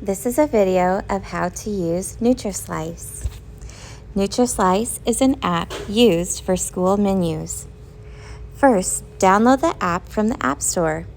This is a video of how to use Nutrislice. Nutrislice is an app used for school menus. First, download the app from the App Store.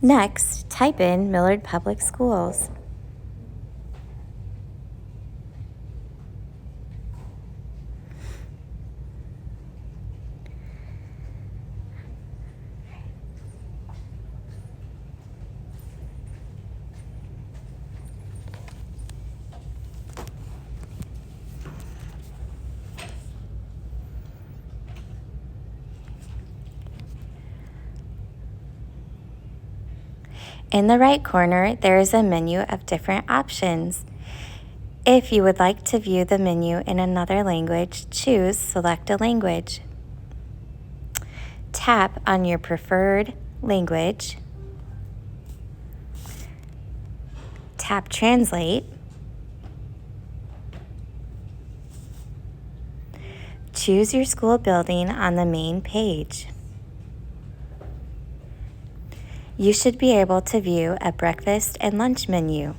Next, type in Millard Public Schools. In the right corner, there is a menu of different options. If you would like to view the menu in another language, choose Select a Language. Tap on your preferred language. Tap Translate. Choose your school building on the main page. You should be able to view a breakfast and lunch menu.